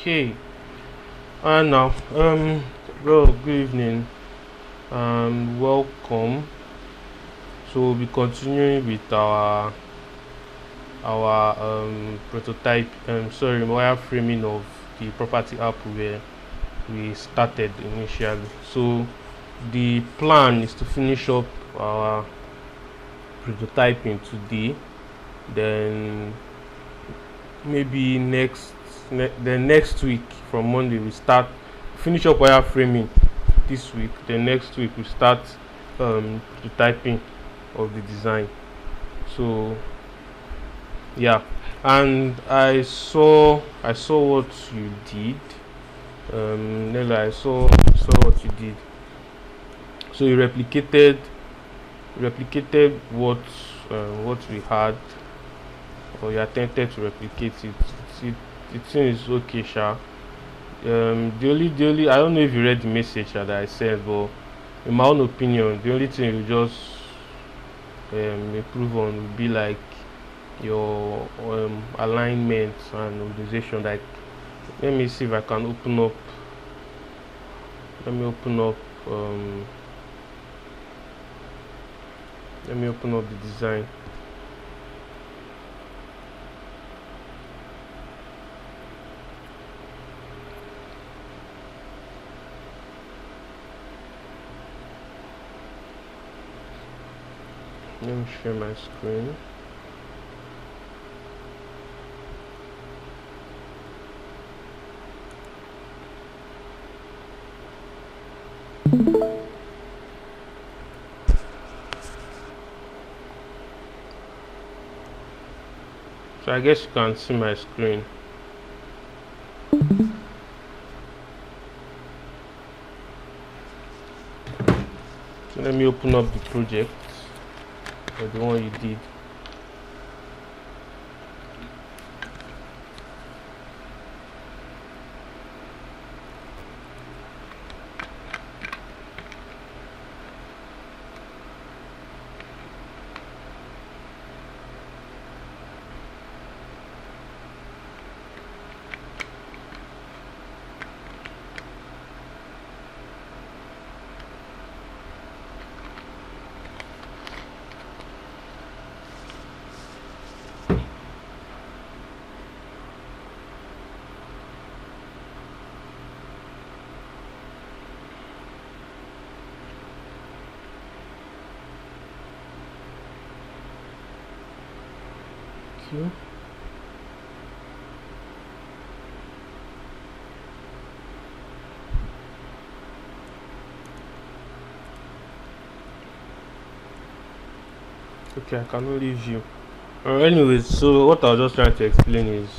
Okay, and now, well, good evening and welcome. So we'll be continuing with our prototype, wireframing of the property app where we started initially. So the plan is to finish up our prototyping today, then maybe next week from Monday we start finish up wireframing this week. Then next week we start prototyping of the design. So yeah, and I saw what you did. Nella, I saw what you did. So you replicated what we had, or you attempted to replicate it. It seems okay, sha. The only I don't know if you read the message that I sent, but in my own opinion, the only thing you just improve on would be like your alignment and organization. Like, let me see if I can open up. Let me open up the design. Let me share my screen. So I guess you can see my screen. So let me open up the project, or the one you did. Okay. Okay, I can only view. Anyways, so what I was just trying to explain is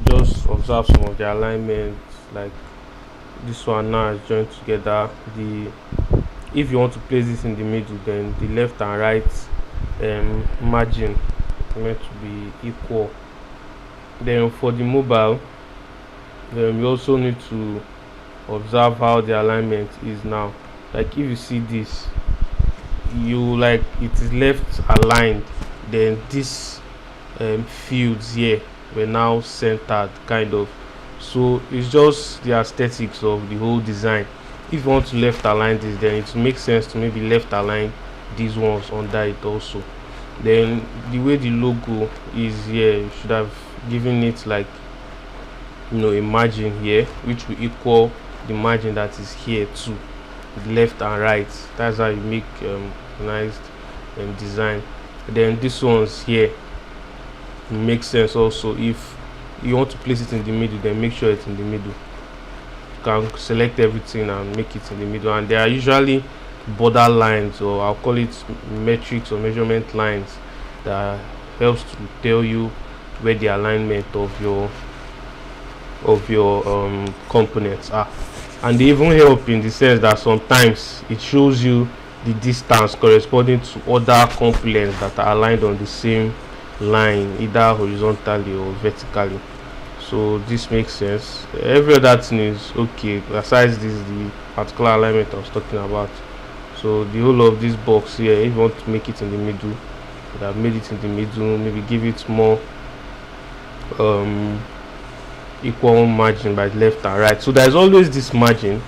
just observe some of the alignments, like this one now is joined together. If you want to place this in the middle, then the left and right margin meant to be equal. Then for the mobile, then we also need to observe how the alignment is now. Like if you see this, it is left aligned, then this fields here were now centered, kind of. So it's just the aesthetics of the whole design. If you want to left align this, then it makes sense to maybe left align these ones under it also. Then the way the logo is here, you should have given it like a margin here which will equal the margin that is here too, the left and right. That's how you make nice design. Then this one's here makes sense also. If you want to place it in the middle, then make sure it's in the middle. You can select everything and make it in the middle, and there are usually border lines, or I'll call it metrics or measurement lines, that helps to tell you where the alignment of your components are. And they even help in the sense that sometimes it shows you the distance corresponding to other components that are aligned on the same line, either horizontally or vertically. So this makes sense. Every other thing is okay besides this, the particular alignment I was talking about. So the whole of this box here, if you want to make it in the middle, you have made it in the middle. Maybe give it more equal margin by left and right. So there's always this margin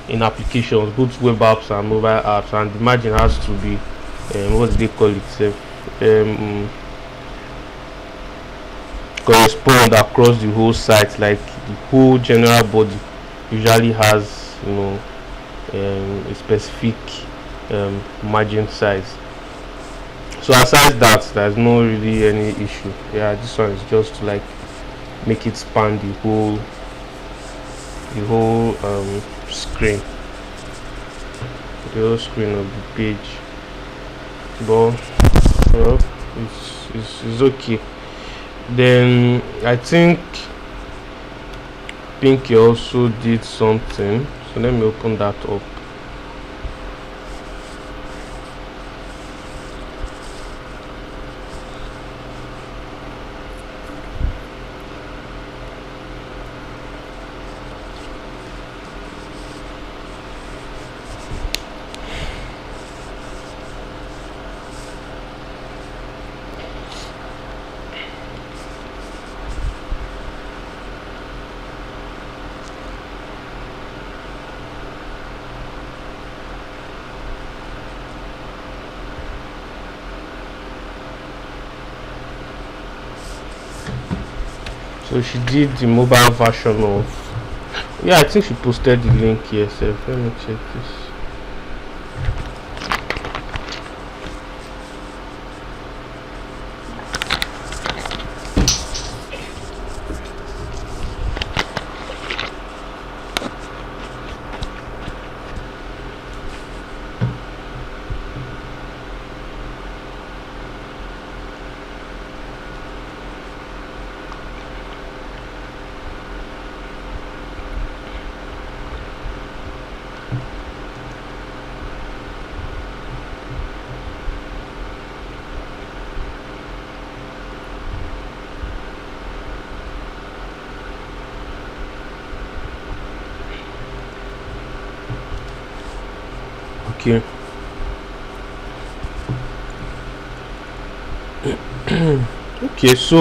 in applications, both web apps and mobile apps, and the margin has to be what do they call it, correspond across the whole site. Like the whole general body usually has, a specific margin size. So aside that, there's no really any issue. Yeah, this one is just to like make it span the whole screen, the whole screen of the page. But well, it's okay. Then I think Pinky also did something, so let me open that up. So she did the mobile version of, I think she posted the link here. So let me check this. Okay. Okay, so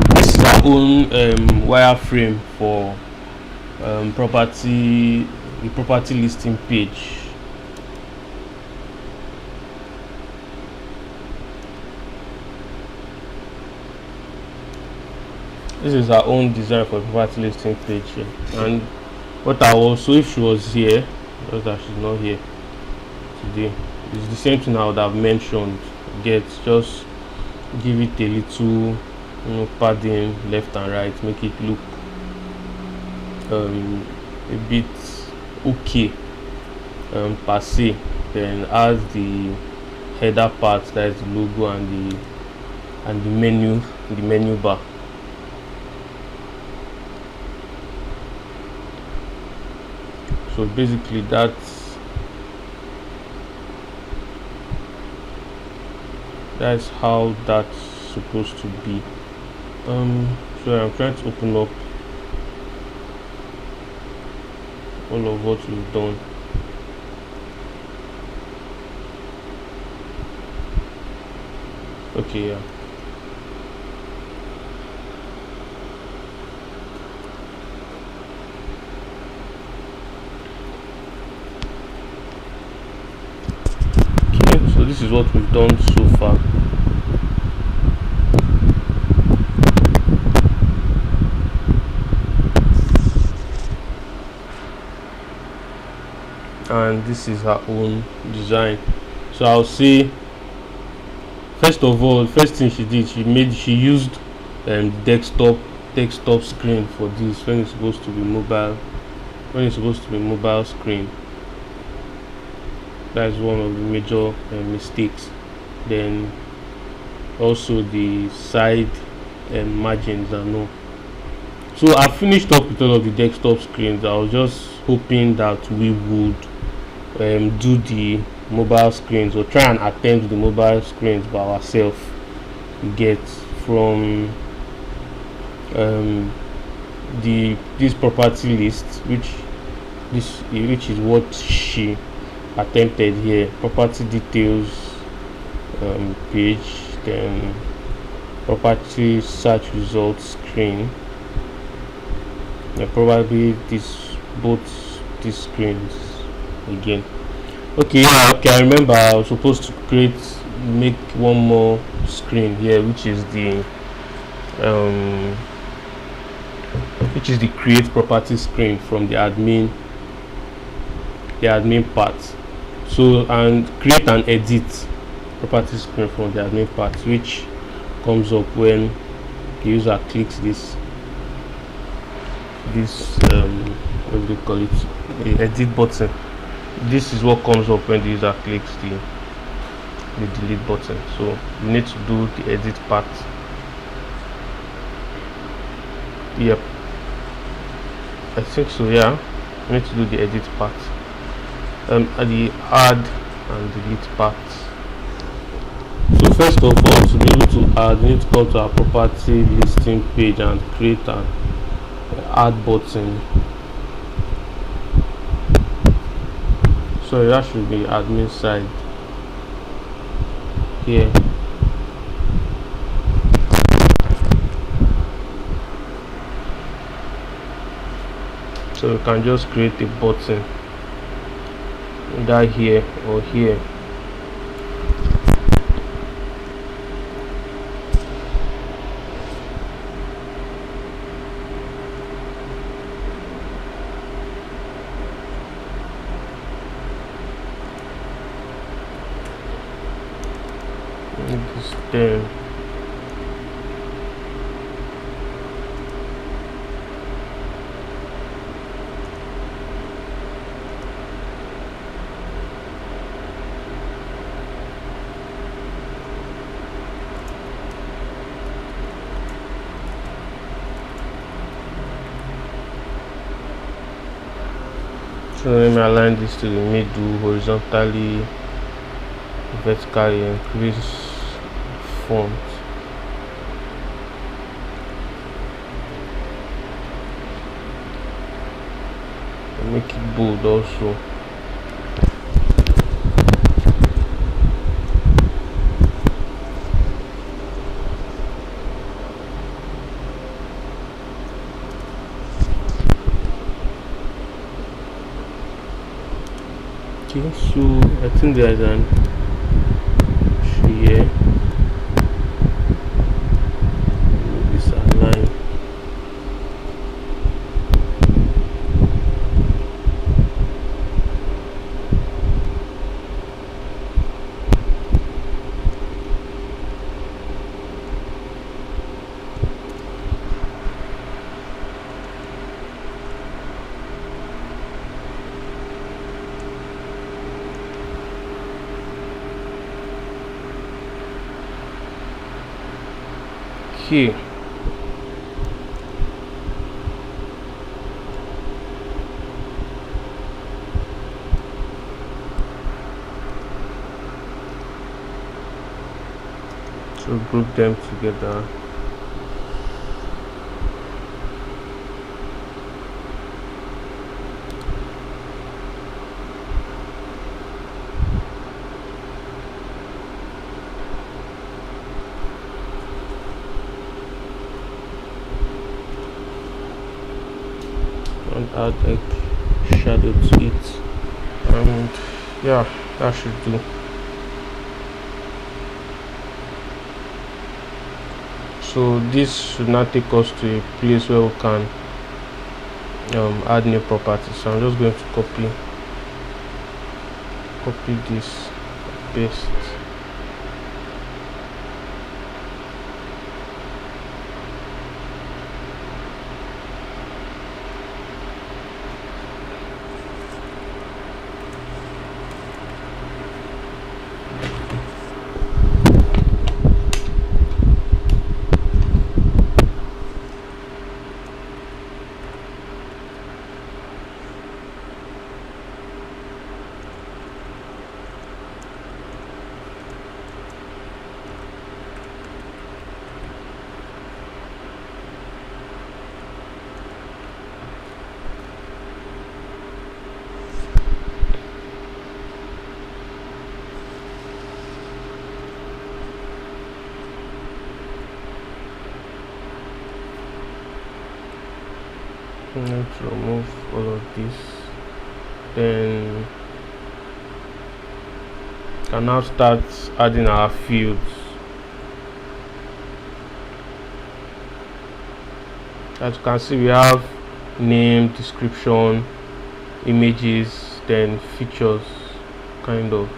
this is our own wireframe for the property listing page. This is our own design for property listing page here. And what I also, if she was here, just that she's not here today, it's the same thing I would have mentioned. Just give it a little padding left and right, make it look a bit okay per se. Then add the header part, that is the logo, and the menu bar. So basically that's how that's supposed to be. So I'm trying to open up all of what we've done. Okay, yeah. So this is what we've done so far. And this is her own design. So I'll say, first thing she did, she used desktop screen for this when it's supposed to be mobile screen. That's one of the major mistakes. Then also the side margins and all. So I finished up with all of the desktop screens. I was just hoping that we would do the mobile screens, or try and attempt the mobile screens by ourselves. We get from this property list, which is what she attempted here. Property details page, then property search results screen, probably this both these screens again. Okay, yeah, okay, I remember I was supposed to make one more screen here, um which is the create property screen from the admin part. So, and create and edit property screen from the admin part, which comes up when the user clicks this what do you call it, the edit button. This is what comes up when the user clicks the delete button. So you need to do the edit part. Yep, I think so. Yeah, you need to do the edit part, the add and delete part. So first of all, to be able to add, you need to come to our property listing page and create an add button. So that should be admin side here. So you can just create a button either here or here. This there. So let me align this to the middle, horizontally, vertically, increase font. Make it bold also. Okay, so I think there's an issue here. This align. Okay. So group them together. And add a shadow to it, and yeah, that should do. So this should now take us to a place where we can add new properties. So I'm just going to copy this, paste. I'm going to remove all of this. Then can now start adding our fields. As you can see, we have name, description, images, then features, kind of.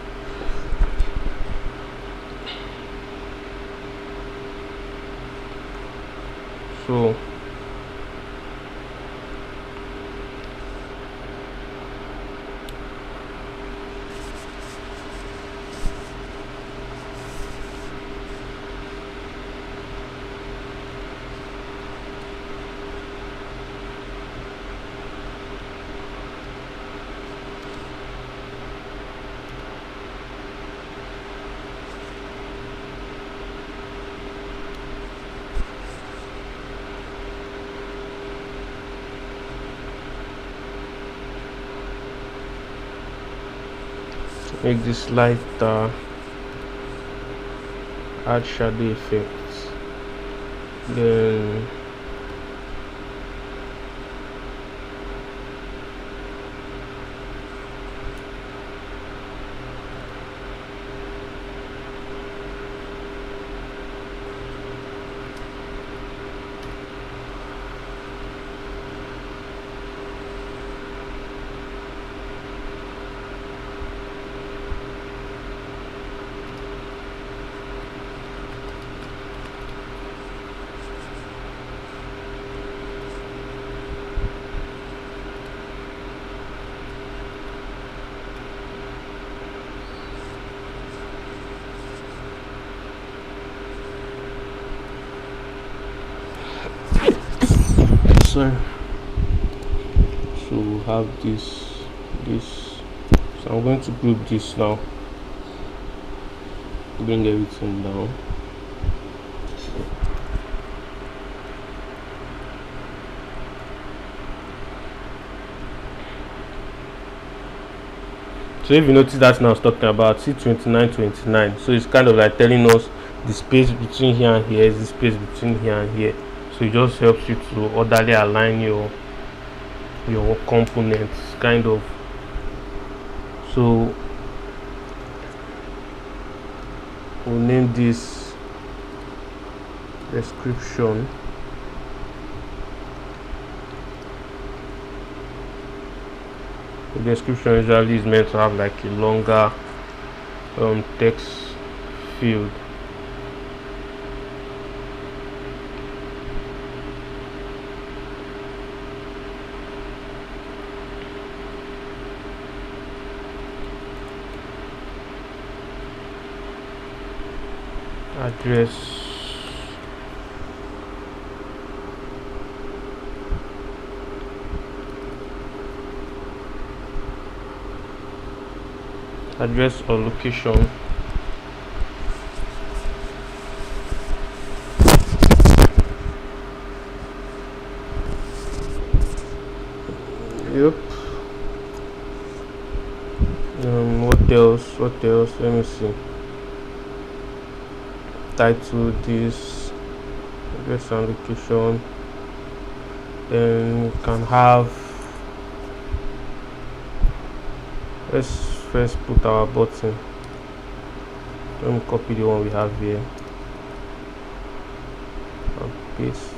So make this lighter, add shadow effects, then so we have this. So I'm going to group this now, bring everything down. So if you notice that now I was talking about C2929, so it's kind of like telling us the space between here and here is the space between here and here. So it just helps you to orderly align your components, kind of. So we'll name this description. The description usually is meant to have like a longer text field. Address, or location. Yep. What else? Let me see. Title this, address and location. Then you can have, let's first put our button. Let me copy the one we have here and paste.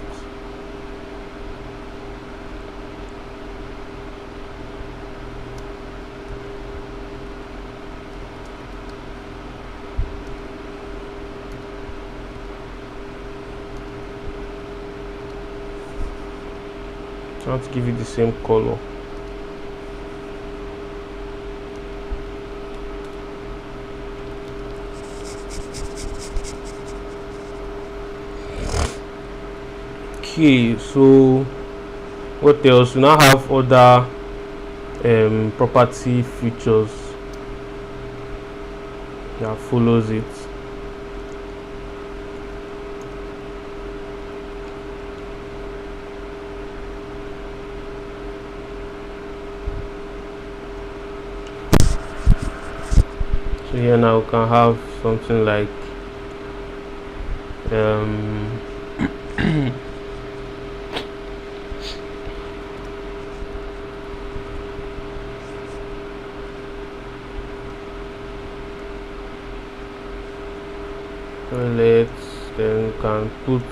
I want to give it the same color. Okay, so what else? We now have other property features that follows it. So here now we can have something like toilets, then you can put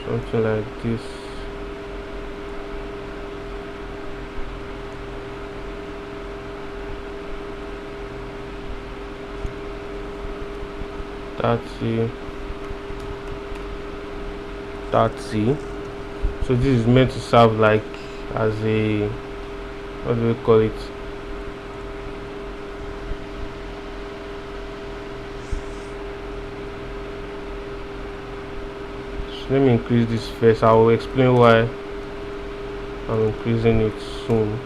something like this. That's so this is meant to serve like as a, what do we call it, so let me increase this first. I will explain why I'm increasing it soon.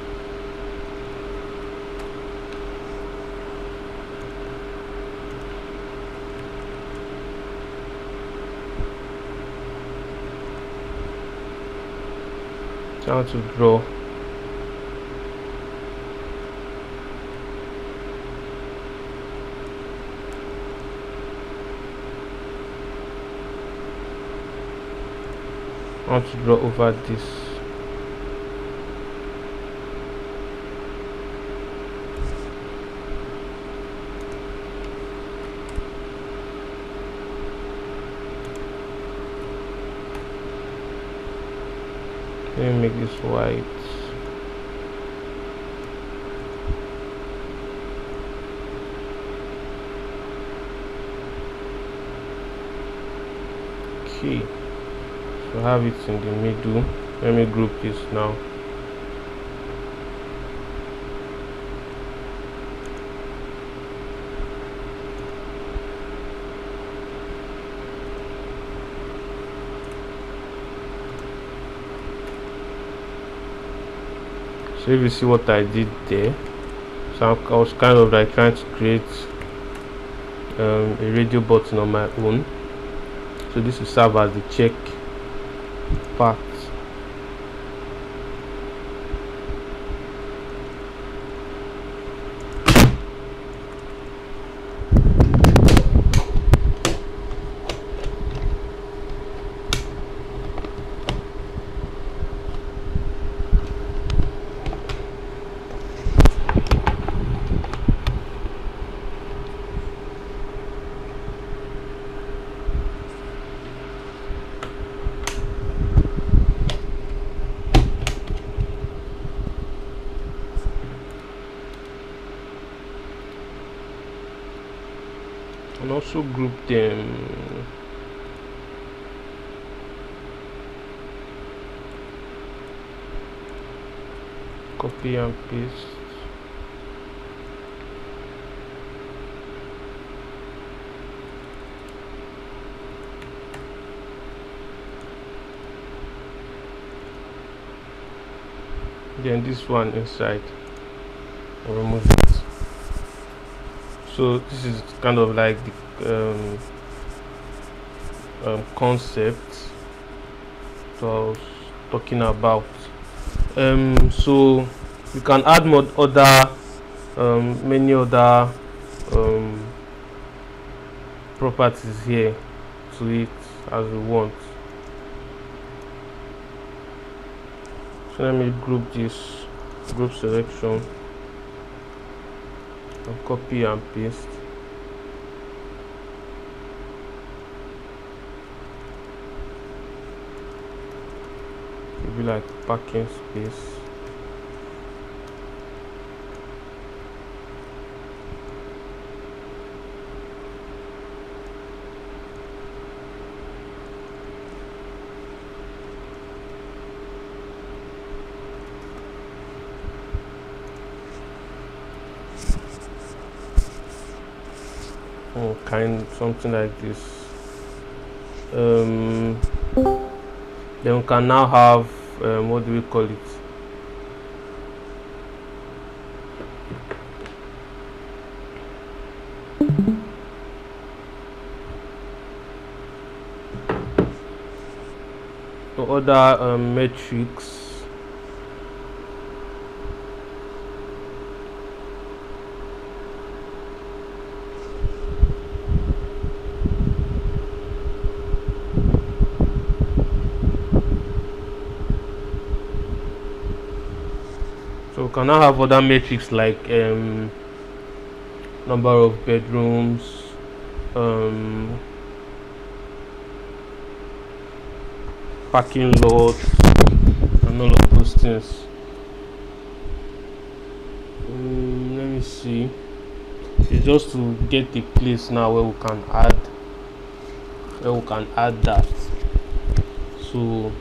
How to draw. How to draw over this. Let me make this white. Okay, so I have it in the middle. Let me group this now. So if you see what I did there, so I was kind of like trying to create a radio button on my own. So this will serve as the check part. And also group them. Copy and paste. Then this one inside, I'll remove it. So this is kind of like the concept that I was talking about. So you can add more other many other properties here to it as you want. So let me group this, group selection, and copy and paste. It'll be like parking space. Something like this. Then we can now have what do we call it? So other metrics. can now have other metrics like number of bedrooms, um, parking lots, and all of those things. Let me see. It's just to get a place now where we can add that. So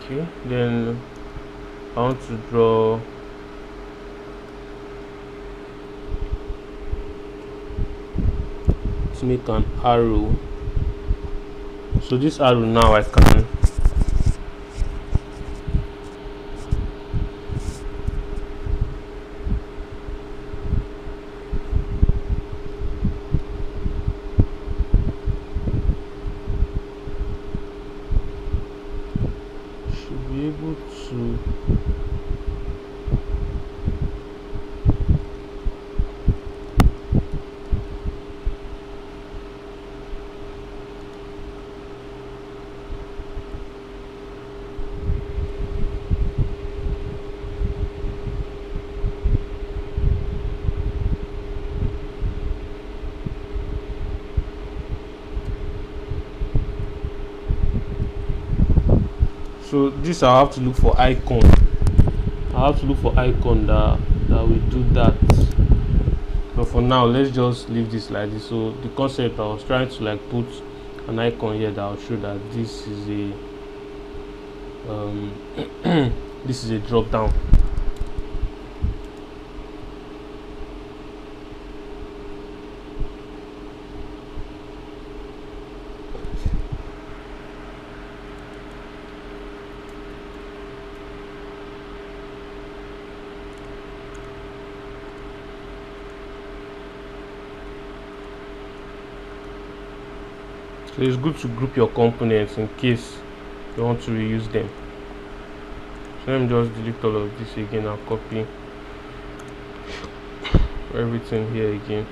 okay, then I want to draw to make an arrow. So this arrow now I can should be able to so this I have to look for icon. I have to look for icon that will do that. But for now, let's just leave this like this. So the concept, I was trying to like put an icon here that will show that this is a this is a drop down. So it's good to group your components in case you want to reuse them. So let me just delete all of this again and copy everything here again.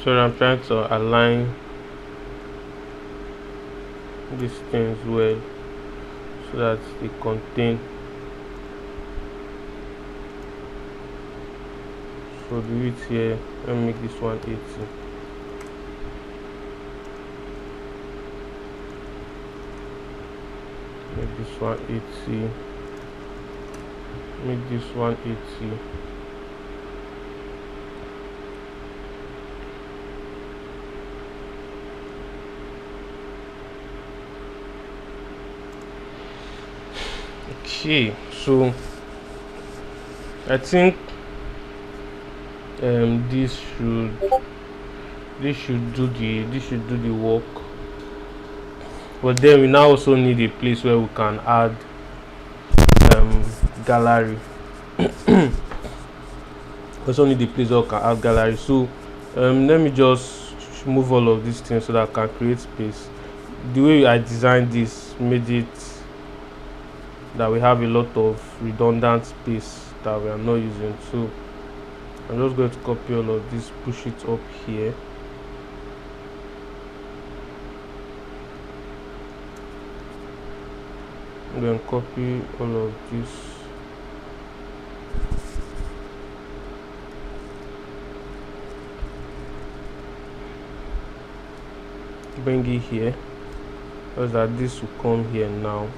So I'm trying to align these things well so that they contain. So the width here, let me make this 180. Make this 180. make this 180. Okay, so I think this should do the work. But then we now also need a place where we can add gallery. Also need a place where we can add gallery. So let me just move all of these things so that I can create space. The way I designed this made it that we have a lot of redundant space that we are not using. So I'm just going to copy all of this, push it up here. Then copy all of this, bring it here, so that this will come here now.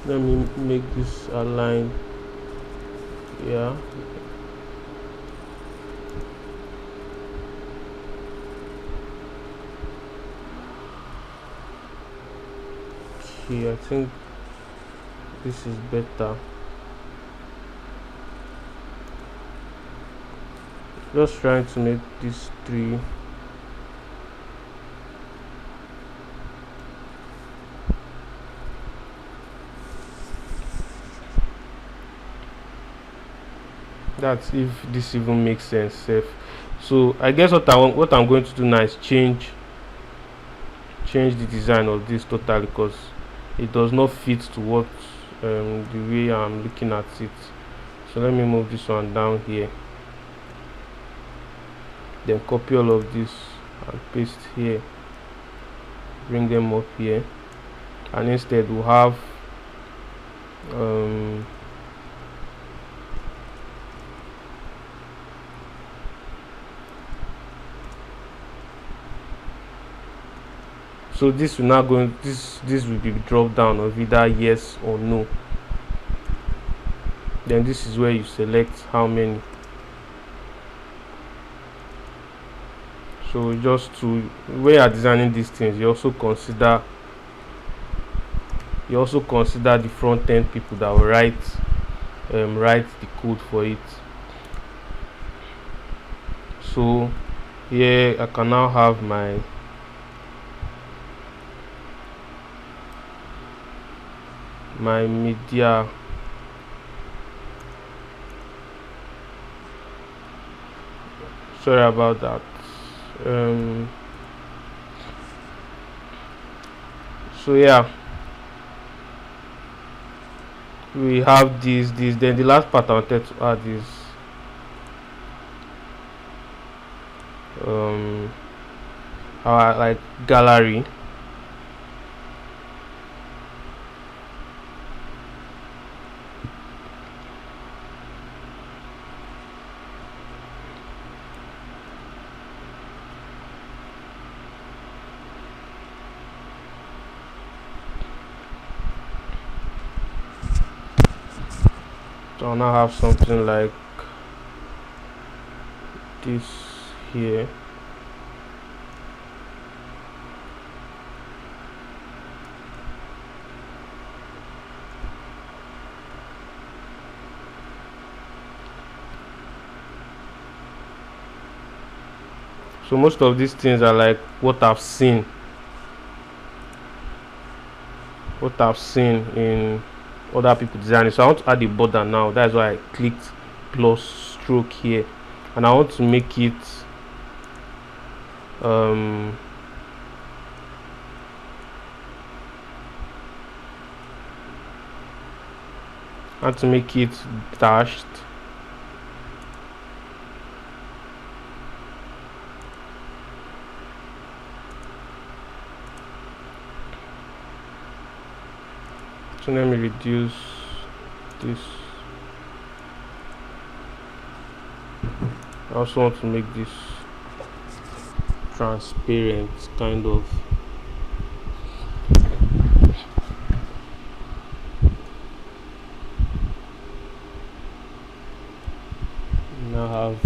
Let me make this align. Yeah. Okay, I think this is better. Just trying to make these three. That's if this even makes sense. So I guess what I'm going to do now is change the design of this totally, because it does not fit to what the way I'm looking at it. So let me move this one down here, then copy all of this and paste here, bring them up here, and instead we'll have so this will now go, this will be drop down of either yes or no. Then this is where you select how many. So just to, when you are designing these things, you also consider the front end people that will write the code for it. So here I can now have my media. Sorry about that. So yeah, we have this. Then the last part I wanted to add is our like gallery. So I'll now have something like this here. So most of these things are like what I've seen in other people designing. So I want to add a border now. That's why I clicked plus stroke here, and I want to make it dashed. So let me reduce this. I also want to make this transparent, kind of. Now have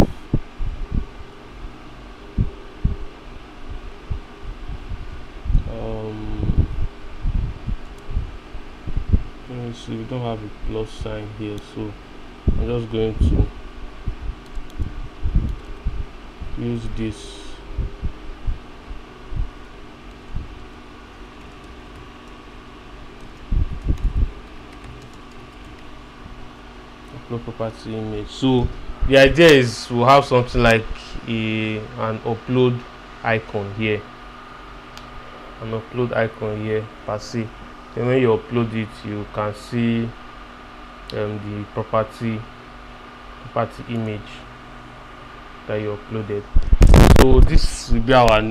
let me see, we don't have a plus sign here, so I'm just going to use this. Upload property image. So the idea is we'll have something like an upload icon here, per se. Then when you upload it, you can see the property image that you uploaded. So this will be our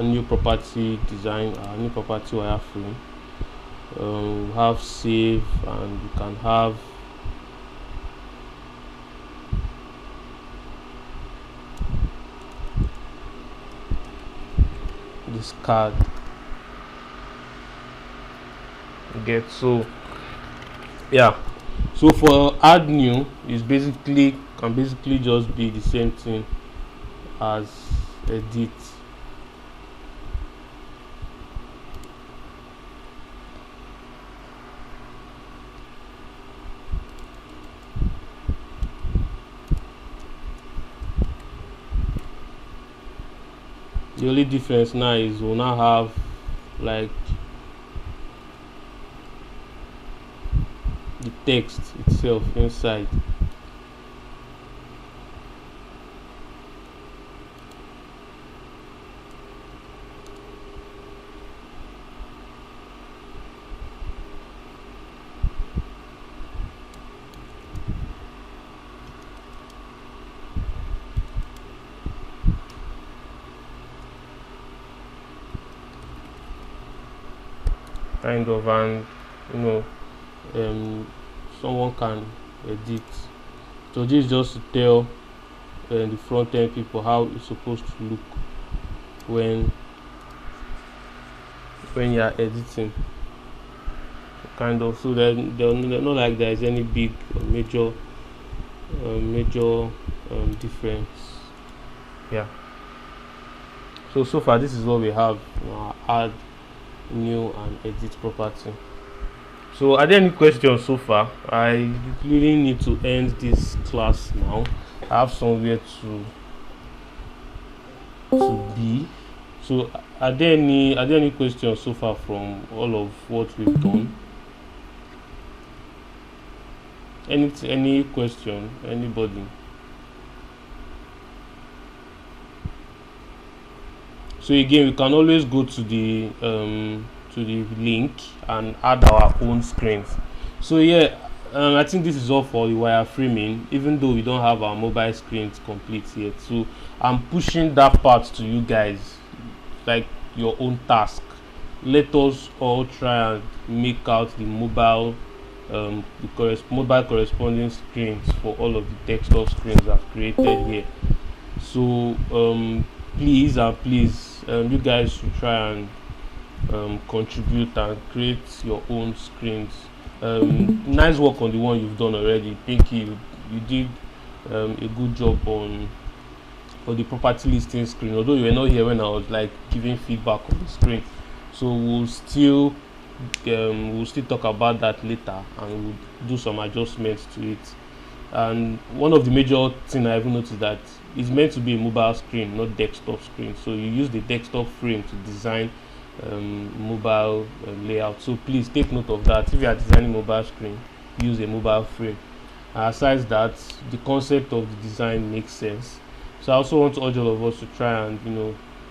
new property design, our new property wireframe. We have save, and you can have this card. Get so yeah. So for add new is can basically just be the same thing as edit. The only difference now is we'll now have like the text itself inside. Kind of, and someone can edit. So this is just to tell the front end people how it's supposed to look when you are editing, kind of. So they're not like there is any big major difference. Yeah. So far this is what we have. Add new and edit property. So are there any questions so far? I really need to end this class now. I have somewhere to be. So are there any questions so far from all of what we've done? Any question? Anybody? So again, we can always go to the link and add our own screens. So yeah, I think this is all for the wireframing, even though we don't have our mobile screens complete yet. So I'm pushing that part to you guys, like your own task. Let us all try and make out the mobile mobile corresponding screens for all of the desktop screens I've created here. So please you guys should try and contribute and create your own screens. Nice work on the one you've done already. Thank you. You did a good job on the property listing screen, although you were not here when I was like giving feedback on the screen. So we'll still talk about that later, and we'll do some adjustments to it. And one of the major thing I even noticed that it's meant to be a mobile screen, not desktop screen. So you use the desktop frame to design mobile layout. So please take note of that. If you are designing mobile screen, use a mobile frame. Aside that, the concept of the design makes sense. So I also want to urge all of us to try and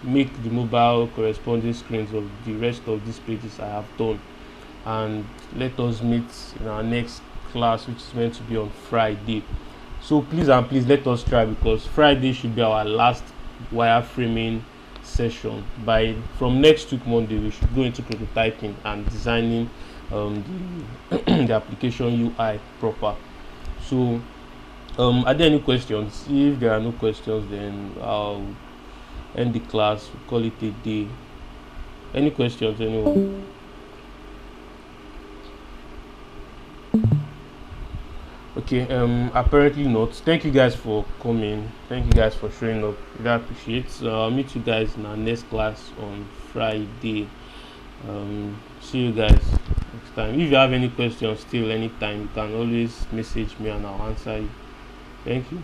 make the mobile corresponding screens of the rest of these pages I have done. And let us meet in our next class, which is meant to be on Friday. So please and please let us try, because Friday should be our last wireframing session. From next week Monday, we should go into prototyping and designing the application UI proper. So are there any questions? If there are no questions, then I'll end the class. We'll call it a day. Any questions, anyone? Okay, apparently not. Thank you guys for coming. Thank you guys for showing up. Really appreciate. I'll meet you guys in our next class on Friday. See you guys next time. If you have any questions still anytime, you can always message me and I'll answer you. Thank you.